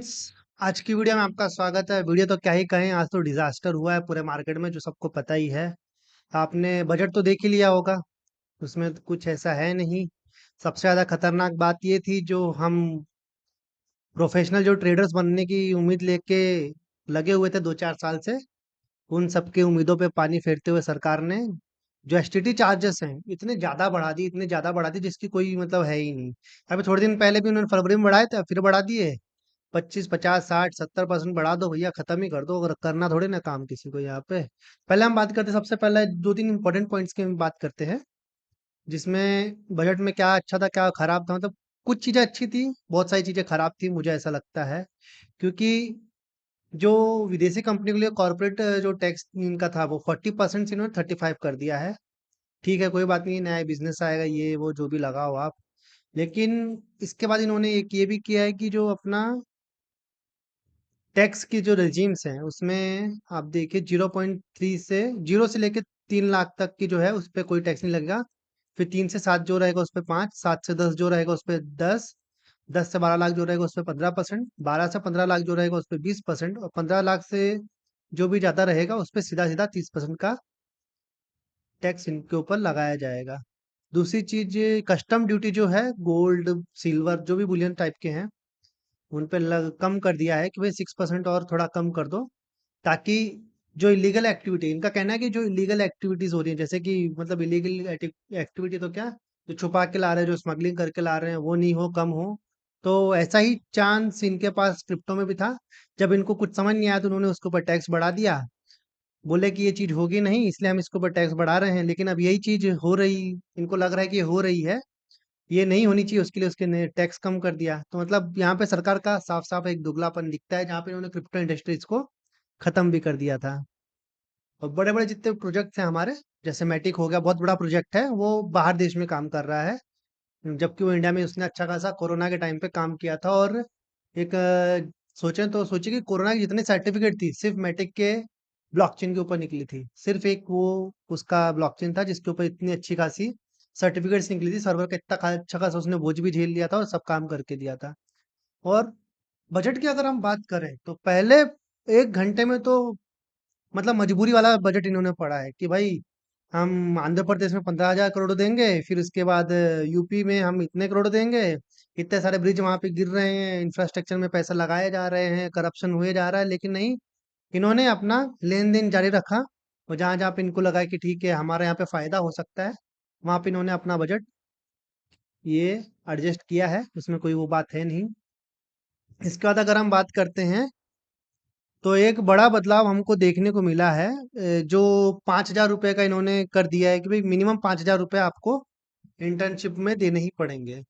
Friends, आज की video में आपका स्वागत है। वीडियो तो क्या ही कहें, आज तो डिजास्टर हुआ है पूरे मार्केट में, जो सबको पता ही है। आपने बजट तो देख ही लिया होगा, उसमें तो कुछ ऐसा है नहीं। सबसे ज़्यादा खतरनाक बात ये थी, जो हम प्रोफेशनल जो ट्रेडर्स बनने की उम्मीद लेके लगे हुए थे 2-4 साल से, उन सबकी उम्मीदों पे पानी फेरते हुए सरकार ने जो एसटीटी चार्जेस हैं इतने ज़्यादा बढ़ा दी जिसकी कोई मतलब है ही नहीं। अभी थोड़े दिन पहले भी उन्होंने फरवरी में बढ़ाए थे, अब फिर बढ़ा दिए। 25, 50, 60, 70% बढ़ा दो भैया, खत्म ही कर दो। अगर करना थोड़ी ना काम किसी को यहाँ पे। पहले हम बात करते हैं, सबसे पहले दो तीन इंपॉर्टेंट पॉइंट्स की हम बात करते हैं, जिसमें बजट में क्या अच्छा था क्या खराब था। मतलब कुछ चीजें अच्छी थी, बहुत सारी चीजें खराब थी, मुझे ऐसा लगता है। क्योंकि जो विदेशी कंपनी के लिए कॉर्पोरेट जो टैक्स इनका था वो 40% से इन्होंने 35 कर दिया है। ठीक है, कोई बात नहीं, नया बिजनेस आएगा, ये वो जो भी लगाओ आप। लेकिन इसके बाद इन्होंने एक ये भी किया है कि जो अपना टैक्स की जो रेजिम्स हैं उसमें आप देखिए 0.3 से 0 से लेके 3 लाख तक की जो है उस पर कोई टैक्स नहीं लगेगा। फिर 3 से 7 जो रहेगा उस पर 5, 7 से 10 जो रहेगा उस पर 10, 10 से 12 लाख जो रहेगा उस पर 15%, 12 से 15 लाख जो रहेगा उस पर 20%, और 15 लाख से जो भी ज्यादा रहेगा उस पर सीधा सीधा 30% का टैक्स इनके ऊपर लगाया जाएगा। दूसरी चीज, कस्टम ड्यूटी जो है गोल्ड सिल्वर जो भी बुलियन टाइप के हैं उन पे कम कर दिया है कि भाई 6% और थोड़ा कम कर दो, ताकि जो इलीगल एक्टिविटी, इनका कहना है कि जो इलीगल एक्टिविटीज हो रही है, जैसे कि मतलब इलीगल एक्टिविटी तो क्या, जो छुपा के ला रहे हैं, जो स्मगलिंग करके ला रहे हैं, वो नहीं हो, कम हो। तो ऐसा ही चांस इनके पास क्रिप्टो में भी था। जब इनको कुछ समझ नहीं आया तो उन्होंने उसके ऊपर टैक्स बढ़ा दिया। बोले कि ये चीज होगी नहीं, इसलिए हम इसके ऊपर टैक्स बढ़ा रहे हैं। लेकिन अब यही चीज हो रही, इनको लग रहा है कि ये हो रही है, ये नहीं होनी चाहिए, उसके लिए उसके ने टैक्स कम कर दिया। तो मतलब यहाँ पे सरकार का साफ साफ एक दुगलापन दिखता है, जहाँ पे उन्होंने क्रिप्टो इंडस्ट्रीज को खत्म भी कर दिया था। और बड़े बड़े जितने प्रोजेक्ट्स हैं हमारे, जैसे मैटिक हो गया, बहुत बड़ा प्रोजेक्ट है, वो बाहर देश में काम कर रहा है। जबकि वो इंडिया में उसने अच्छा खासा कोरोना के टाइम पे काम किया था। और एक सोचें तो सोचिए कि कोरोना की जितनी सर्टिफिकेट थी सिर्फ मैटिक के ब्लॉकचेन के ऊपर निकली थी। सिर्फ एक वो उसका ब्लॉकचेन था जिसके ऊपर इतनी अच्छी खासी सर्टिफिकेट्स निकली थी। सर्वर का इतना अच्छा खासा उसने बोझ भी झेल लिया था और सब काम करके दिया था। और बजट की अगर हम बात करें तो पहले 1 घंटे में तो मतलब मजबूरी वाला बजट इन्होंने पड़ा है कि भाई हम आंध्र प्रदेश में 15,000 करोड़ देंगे, फिर उसके बाद यूपी में हम इतने करोड़ देंगे। इतने सारे ब्रिज वहां पे गिर रहे हैं, इंफ्रास्ट्रक्चर में पैसा लगाए जा रहे हैं, करप्शन हुए जा रहा है, लेकिन नहीं, इन्होंने अपना लेन देन जारी रखा। और जहां जहां पे इनको लगा कि ठीक है हमारे यहाँ पे फायदा हो सकता है, वहां पे इन्होंने अपना बजट ये एडजस्ट किया है, उसमें कोई वो बात है नहीं। इसके बाद अगर हम बात करते हैं तो एक बड़ा बदलाव हमको देखने को मिला है, जो 5,000 रुपये का इन्होंने कर दिया है कि भाई मिनिमम 5,000 रुपये आपको इंटर्नशिप में देने ही पड़ेंगे।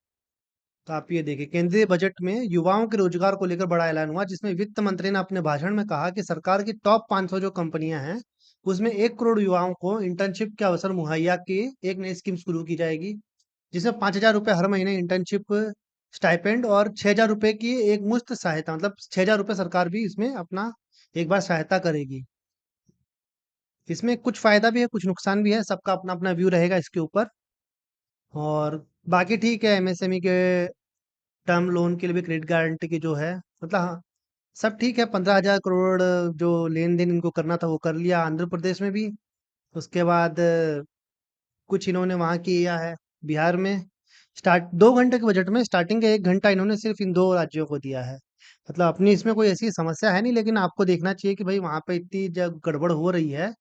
तो आप ये देखिए, केंद्रीय बजट में युवाओं के रोजगार को लेकर बड़ा ऐलान हुआ, जिसमें वित्त मंत्री ने अपने भाषण में कहा कि सरकार की टॉप 500 जो कंपनियां हैं उसमें 1 करोड़ युवाओं को इंटर्नशिप के अवसर मुहैया की एक नई स्कीम शुरू की जाएगी, जिसमें 5,000 रुपये हर महीने इंटर्नशिप स्टाइपेंड और 6,000 रुपये की एक मुफ्त सहायता, मतलब 6,000 रुपये सरकार भी इसमें अपना एक बार सहायता करेगी। इसमें कुछ फायदा भी है, कुछ नुकसान भी है, सबका अपना अपना व्यू रहेगा इसके ऊपर। और बाकी ठीक है, एमएसएमई के टर्म लोन के लिए भी क्रेडिट गारंटी की जो है, मतलब हाँ, सब ठीक है। 15,000 करोड़ जो लेन देन इनको करना था वो कर लिया आंध्र प्रदेश में भी। उसके बाद कुछ इन्होंने वहाँ किया है बिहार में। स्टार्ट 2 घंटे के बजट में स्टार्टिंग का 1 घंटा इन्होंने सिर्फ इन दो राज्यों को दिया है। मतलब अपनी इसमें कोई ऐसी समस्या है नहीं, लेकिन आपको देखना चाहिए कि भाई वहाँ पे इतनी जब गड़बड़ हो रही है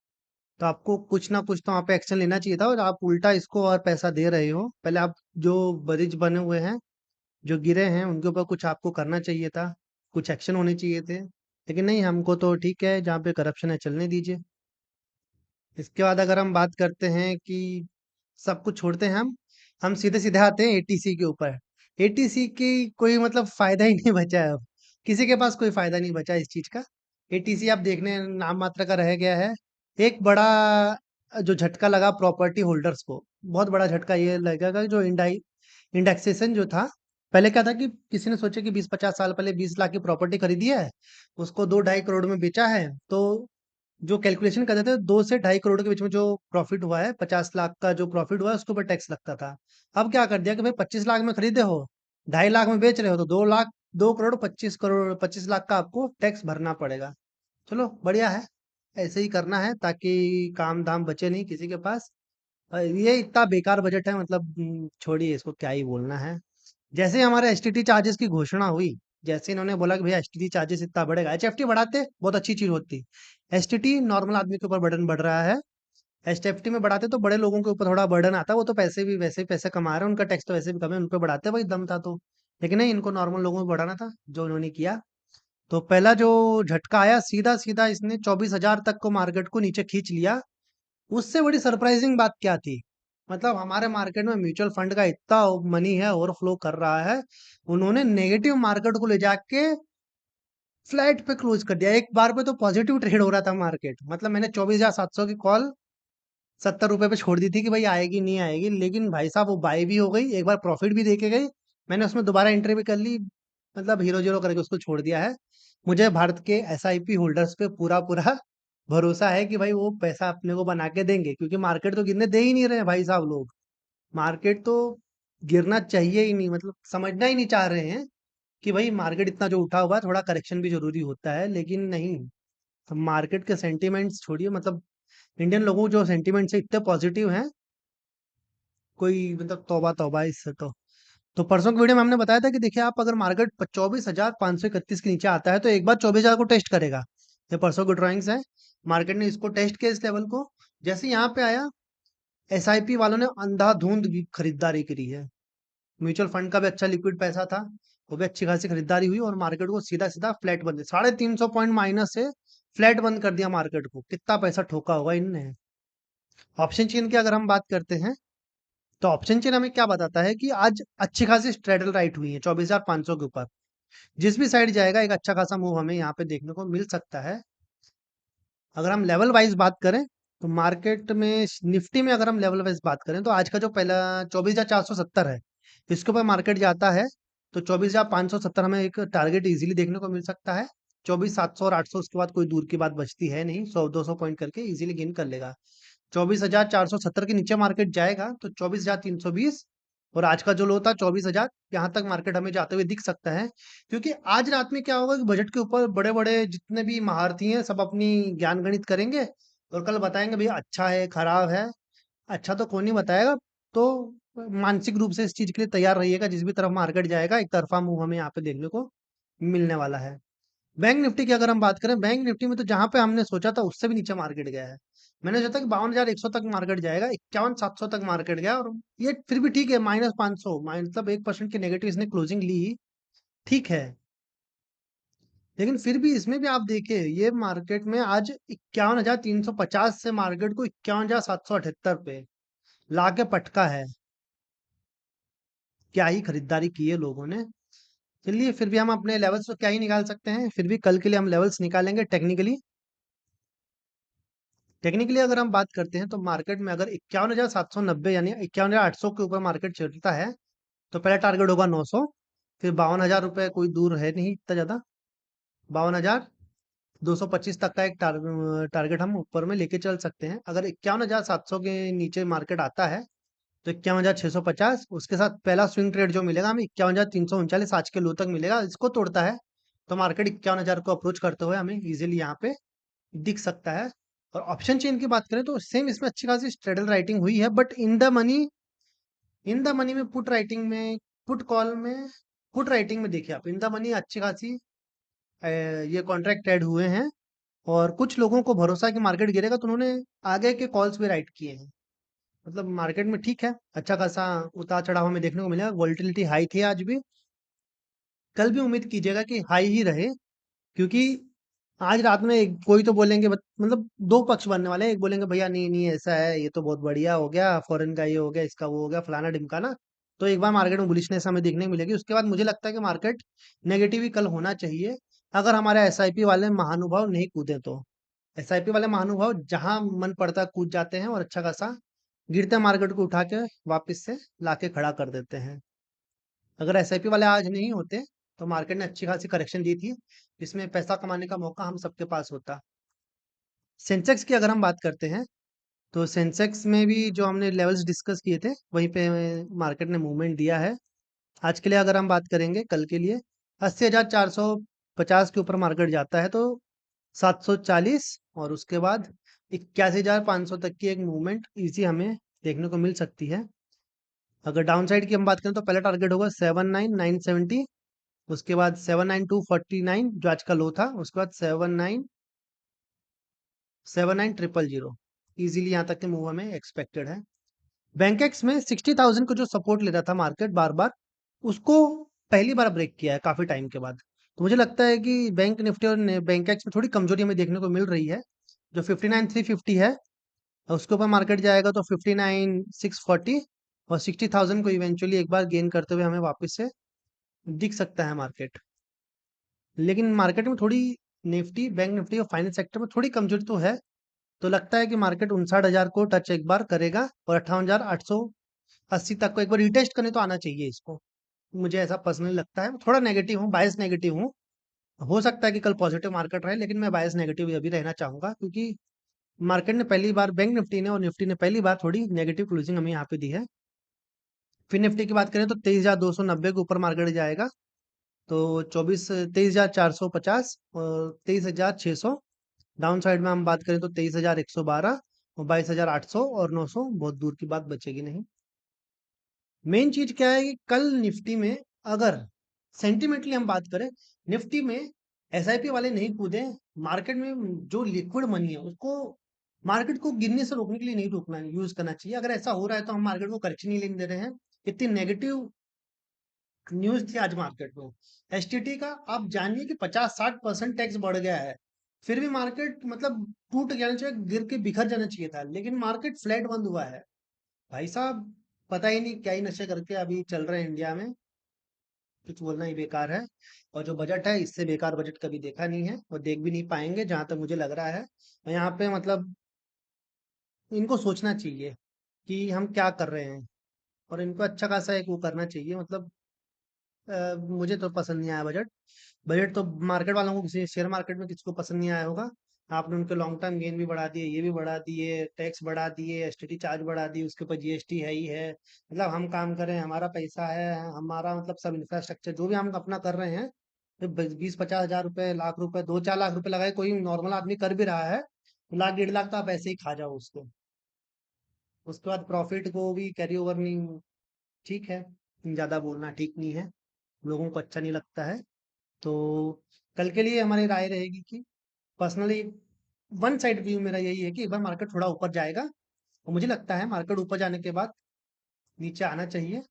तो आपको कुछ ना कुछ तो वहाँ पे एक्शन लेना चाहिए था, और आप उल्टा इसको और पैसा दे रहे हो। पहले आप जो ब्रिज बने हुए हैं, जो गिरे हैं, उनके ऊपर कुछ आपको करना चाहिए था, कुछ एक्शन होने चाहिए थे। लेकिन नहीं, हमको तो ठीक है, जहाँ पे करप्शन है चलने दीजिए। इसके बाद अगर हम बात करते हैं कि सब कुछ छोड़ते हैं हम सीधे सीधे आते हैं एटीसी के ऊपर। एटीसी की कोई मतलब फायदा ही नहीं बचा है अब, किसी के पास कोई फायदा नहीं बचा इस चीज का। एटीसी आप देखने नाम मात्र का रह गया है। एक बड़ा जो झटका लगा प्रॉपर्टी होल्डर्स को, बहुत बड़ा झटका ये लगेगा, जो इंडेक्सेशन जो था। पहले क्या था कि किसी ने सोचा कि 20-50 साल पहले 20 लाख की प्रॉपर्टी खरीदी है, उसको 2-2.5 करोड़ में बेचा है, तो जो कैलकुलेशन करते थे 2 से 2.5 करोड़ के बीच में जो प्रॉफिट हुआ है, 50 लाख का जो प्रॉफिट हुआ है उसके ऊपर टैक्स लगता था। अब क्या कर दिया कि भाई 25 लाख में खरीदे हो, 2.5 लाख में बेच रहे हो, तो 2 लाख 2 करोड़ 25 करोड़ 25 लाख का आपको टैक्स भरना पड़ेगा। चलो बढ़िया है, ऐसे ही करना है ताकि काम धाम बचे नहीं किसी के पास। ये इतना बेकार बजट है, मतलब छोड़िए इसको, क्या ही बोलना है। जैसे ही हमारे एसटीटी चार्जेस की घोषणा हुई, जैसे इन्होंने बोला कि भैया एसटीटी चार्जेस इतना बढ़ेगा, एचएफटी बढ़ाते बहुत अच्छी चीज होती। एसटीटी नॉर्मल आदमी के ऊपर बर्डन बढ़ रहा है, एसटीएफटी में बढ़ाते तो बड़े लोगों के ऊपर थोड़ा बर्डन आता, वो तो पैसे भी वैसे ही पैसे कमा रहे हैं, उनका टैक्स तो वैसे भी कम है, उन पे बढ़ाते भाई दम था तो। लेकिन नहीं, इनको नॉर्मल लोगों में बढ़ाना था, जो इन्होंने किया। तो पहला जो झटका आया, सीधा सीधा इसने 24,000 तक को मार्केट को नीचे खींच लिया। उससे बड़ी सरप्राइजिंग बात क्या थी, मतलब हमारे मार्केट में म्यूचुअल फंड का इतना मनी है, ओवरफ्लो कर रहा है, उन्होंने नेगेटिव मार्केट को ले जाके फ्लैट पे क्लोज कर दिया। एक बार पे तो पॉजिटिव ट्रेड हो रहा था मार्केट, मतलब मैंने 24,700 की कॉल 70 रुपए पे छोड़ दी थी कि भाई आएगी नहीं आएगी, लेकिन भाई साहब वो बाय भी हो गई, एक बार प्रॉफिट भी देके गई। मैंने उसमें दोबारा एंट्री भी कर ली, मतलब हीरो जीरो करके उसको छोड़ दिया है। मुझे भारत के एसआईपी होल्डर्स पे पूरा पूरा भरोसा है कि भाई वो पैसा अपने को बना के देंगे, क्योंकि मार्केट तो गिरने दे ही नहीं रहे भाई साहब लोग। मार्केट तो गिरना चाहिए ही नहीं, मतलब समझना ही नहीं चाह रहे हैं कि भाई मार्केट इतना जो उठा हुआ है, थोड़ा करेक्शन भी जरूरी होता है, लेकिन नहीं। मार्केट के सेंटीमेंट्स छोड़िए, मतलब इंडियन लोगों जो सेंटीमेंट्स है इतने पॉजिटिव हैं, कोई मतलब तौबा तौबा इससे तो परसों की वीडियो में हमने बताया था कि देखिए आप अगर मार्केट 24,531 के नीचे आता है तो एक बार 24,000 को टेस्ट करेगा। ये परसों की ड्राइंग्स है, मार्केट ने इसको टेस्ट किया इस लेवल को। जैसे यहाँ पे आया, एसआईपी वालों ने अंधाधुंध खरीदारी करी है, म्यूचुअल फंड का भी अच्छा लिक्विड पैसा था, वो भी अच्छी खासी खरीदारी हुई और मार्केट को सीधा सीधा फ्लैट बंद, 350 पॉइंट माइनस से फ्लैट बंद कर दिया मार्केट को। कितना पैसा ठोका होगा इनने। ऑप्शन चेन की अगर हम बात करते हैं, तो ऑप्शन चेन हमें क्या बताता है कि आज अच्छी खासी स्ट्रेडल राइट हुई है 24,500 के ऊपर। जिस भी साइड जाएगा एक अच्छा खासा मूव हमें यहाँ पे देखने को मिल सकता है। अगर हम लेवल वाइज बात करें, तो मार्केट में निफ्टी में अगर हम लेवल वाइज बात करें, तो आज का जो पहला 24,470 है, इसके ऊपर मार्केट जाता है तो 24,570 हमें एक टारगेट इजीली देखने को मिल सकता है। 24,700 और 800 उसके बाद कोई दूर की बात बचती है नहीं, 100 200 पॉइंट करके इजीली गेन कर लेगा। 24,470 के नीचे मार्केट जाएगा तो 24,320, और आज का जो लो था 24,000, यहाँ तक मार्केट हमें जाते हुए दिख सकता है। क्योंकि आज रात में क्या होगा कि बजट के ऊपर बड़े बड़े जितने भी महारथी हैं सब अपनी ज्ञान गणित करेंगे, और कल बताएंगे भैया अच्छा है खराब है। अच्छा तो कौन नहीं बताएगा। तो मानसिक रूप से इस चीज के लिए तैयार रहिएगा, जिस भी तरफ मार्केट जाएगा एक तरफा मूव हमें यहाँ पे देखने को मिलने वाला है। बैंक निफ्टी की अगर हम बात करें, बैंक निफ्टी में तो जहां पे हमने सोचा था उससे भी नीचे मार्केट गया है। मैंने सोचा कि 52,100 तक मार्केट जाएगा, 51,700 तक मार्केट गया, और ये फिर भी ठीक है, -500, मतलब 1% की नेगेटिव इसने क्लोजिंग ली, ठीक है। लेकिन फिर भी इसमें भी आप देखिए, ये मार्केट में आज 51,350 से मार्केट को 51,778 पे लाके पटका है। क्या ही खरीदारी की है लोगों ने। चलिए फिर भी हम अपने लेवल्स तो क्या ही निकाल सकते हैं, फिर भी कल के लिए हम लेवल्स निकालेंगे टेक्निकली। टेक्निकली अगर हम बात करते हैं तो मार्केट में अगर 51,790 यानी 51,800 के ऊपर मार्केट चलता है, तो पहला टारगेट होगा 900, फिर 52,000 रुपये कोई दूर है नहीं इतना ज्यादा, 52,225 तक का एक टारगेट हम ऊपर में लेके चल सकते हैं। अगर 51,700 के नीचे मार्केट आता है तो 51,650, उसके साथ पहला स्विंग ट्रेड जो मिलेगा हमें 51,339 आज के लो तक मिलेगा, इसको तोड़ता है तो मार्केट 51,000 को अप्रोच करते हुए हमें इजीली यहाँ पे दिख सकता है। और ऑप्शन चेन की बात करें तो सेम इसमें अच्छी खासी स्ट्रेडल राइटिंग हुई है, बट इन द मनी में पुट राइटिंग में, पुट कॉल में, पुट राइटिंग में देखिए आप इन द मनी अच्छी खासी ये कॉन्ट्रैक्ट ऐड हुए हैं, और कुछ लोगों को भरोसा है कि मार्केट गिरेगा तो उन्होंने आगे के कॉल्स भी राइट किए हैं। मतलब मार्केट में ठीक है, अच्छा खासा उतार चढ़ाव हमें देखने को मिलेगा, वोलेटिलिटी हाई थी आज भी, कल भी उम्मीद कीजिएगा कि हाई ही रहे। क्योंकि आज रात में कोई तो बोलेंगे मतलब दो पक्ष बनने वाले हैं, एक बोलेंगे भैया नहीं नहीं ऐसा है, ये तो बहुत बढ़िया हो गया, फॉरेन का ये हो गया, इसका वो हो गया, फलाना ढिमकाना। तो एक बार मार्केट में बुलिशनेस हमें देखने को मिलेगी, उसके बाद मुझे लगता है कि मार्केट नेगेटिव ही कल होना चाहिए, अगर हमारे एसआईपी वाले महानुभाव नहीं कूदे तो। एसआईपी वाले महानुभाव जहां मन पड़ता है कूद जाते हैं, और अच्छा खासा गिरते मार्केट को उठा के वापस से लाके खड़ा कर देते हैं। अगर एसआईपी वाले आज नहीं होते तो मार्केट ने अच्छी खासी करेक्शन दी थी, जिसमें पैसा कमाने का मौका हम सबके पास होता। सेंसेक्स की अगर हम बात करते हैं, तो सेंसेक्स में भी जो हमने लेवल्स डिस्कस किए थे वहीं पे मार्केट ने मूवमेंट दिया है। आज के लिए अगर हम बात करेंगे कल के लिए, 80,450 के ऊपर मार्केट जाता है तो 740 और उसके बाद 81,500 तक की एक मूवमेंट इजी हमें देखने को मिल सकती है। अगर डाउन साइड की हम बात करें तो पहला टारगेट होगा 79,970, उसके बाद 79,249 जो आज का लो था, उसके बाद 79,000 इजीली यहाँ तक के मूव हमें एक्सपेक्टेड है। बैंकेक्स में 60,000 को जो सपोर्ट ले रहा था मार्केट बार बार, उसको पहली बार ब्रेक किया है काफी टाइम के बाद। तो मुझे लगता है कि बैंक निफ्टी और बैंकेक्स में थोड़ी कमजोरी हमें देखने को मिल रही है। जो 59,350 है उसके ऊपर मार्केट जाएगा तो 59,640 और 60,000 को इवेंचुअली एक बार गेन करते हुए हमें वापस से दिख सकता है मार्केट। लेकिन मार्केट में थोड़ी निफ्टी, बैंक निफ्टी और फाइनेंस सेक्टर में थोड़ी कमजोरी तो है। तो लगता है कि मार्केट 59,000 को टच एक बार करेगा और 58,880 तक को एक बार रिटेस्ट करने तो आना चाहिए इसको। मुझे ऐसा पर्सनली लगता है। थोड़ा नेगेटिव हूँ, बायस नेगेटिव हूँ। हो सकता है कि कल पॉजिटिव मार्केट रहे, लेकिन मैं बायस नेगेटिव अभी रहना चाहूंगा, क्योंकि मार्केट ने पहली बार, बैंक निफ्टी ने और निफ्टी ने पहली बार थोड़ी नेगेटिव क्लोजिंग हमें यहाँ पे दी है। फिर निफ्टी की बात करें तो 23,290 के ऊपर मार्केट जाएगा तो 23,450 और 23,600। डाउन साइड में हम बात करें तो 23,112 और 22,800 और 900 बहुत दूर की बात बचेगी नहीं। मेन चीज क्या है कि कल निफ्टी में अगर सेंटिमेंटली हम बात करें, निफ्टी में एसआईपी वाले नहीं कूदे, मार्केट में जो लिक्विड मनी है उसको मार्केट को गिरने से रोकने के लिए नहीं रोकना, यूज करना चाहिए। अगर ऐसा हो रहा है तो हम मार्केट को करेक्शन ही लेने दे रहे हैं। इतनी नेगेटिव न्यूज थी आज मार्केट में एसटीटी का। आप जानिए कि 50-60% टैक्स बढ़ गया है, फिर भी मार्केट मतलब टूट जाना चाहिए, गिर के बिखर जाना चाहिए था, लेकिन मार्केट फ्लैट बंद हुआ है। भाई साहब, पता ही नहीं क्या ही नशे करके अभी चल रहे हैं इंडिया में, कुछ बोलना ही बेकार है। और जो बजट है, इससे बेकार बजट कभी देखा नहीं है और देख भी नहीं पाएंगे जहां तक मुझे लग रहा है। और यहाँ पे मतलब इनको सोचना चाहिए कि हम क्या कर रहे हैं, और इनको अच्छा खासा एक वो करना चाहिए। मतलब मुझे तो पसंद नहीं आया बजट। बजट तो मार्केट वालों को, किसी शेयर मार्केट में किसी को पसंद नहीं आया होगा। आपने उनके लॉन्ग टर्म गेन भी बढ़ा दिए, ये भी बढ़ा दिए, टैक्स बढ़ा दिए, एसटीटी चार्ज बढ़ा दिए, उसके ऊपर जीएसटी है ही है। मतलब हम काम करें, हमारा पैसा है, हमारा मतलब सब इंफ्रास्ट्रक्चर जो भी हम अपना कर रहे हैं, तो 20-50 हजार रुपए, लाख रुपए, 2-4 लाख रुपए लगाए कोई नॉर्मल आदमी कर भी रहा है, तो लाख 1.5 लाख तो आप ऐसे ही खा जाओ उसको। उसके बाद प्रॉफिट को भी कैरी ओवर नहीं। ठीक है, ज्यादा बोलना ठीक नहीं है, लोगों को अच्छा नहीं लगता है। तो कल के लिए हमारी राय रहेगी कि पर्सनली वन साइड व्यू मेरा यही है कि एक बार मार्केट थोड़ा ऊपर जाएगा, और मुझे लगता है मार्केट ऊपर जाने के बाद नीचे आना चाहिए,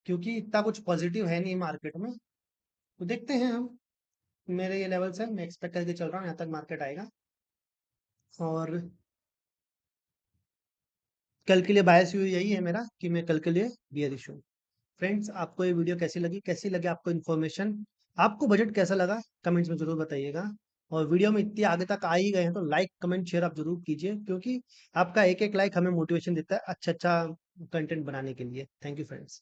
क्योंकि इतना कुछ पॉजिटिव है नहीं मार्केट में। तो देखते हैं हम। मेरे ये लेवल से मैं एक्सपेक्ट करके चल रहा हूँ यहाँ तक मार्केट आएगा। और कल के लिए बायस व्यू यही है मेरा कि मैं कल के लिए बियरिश हूँ। फ्रेंड्स, आपको ये वीडियो कैसी लगी, कैसी लगी आपको इन्फॉर्मेशन, आपको बजट कैसा लगा, कमेंट्स में जरूर बताइएगा। और वीडियो में इतनी आगे तक आ ही गए हैं तो लाइक कमेंट शेयर आप जरूर कीजिए, क्योंकि आपका एक एक लाइक हमें मोटिवेशन देता है अच्छा अच्छा कंटेंट बनाने के लिए। Thank you friends.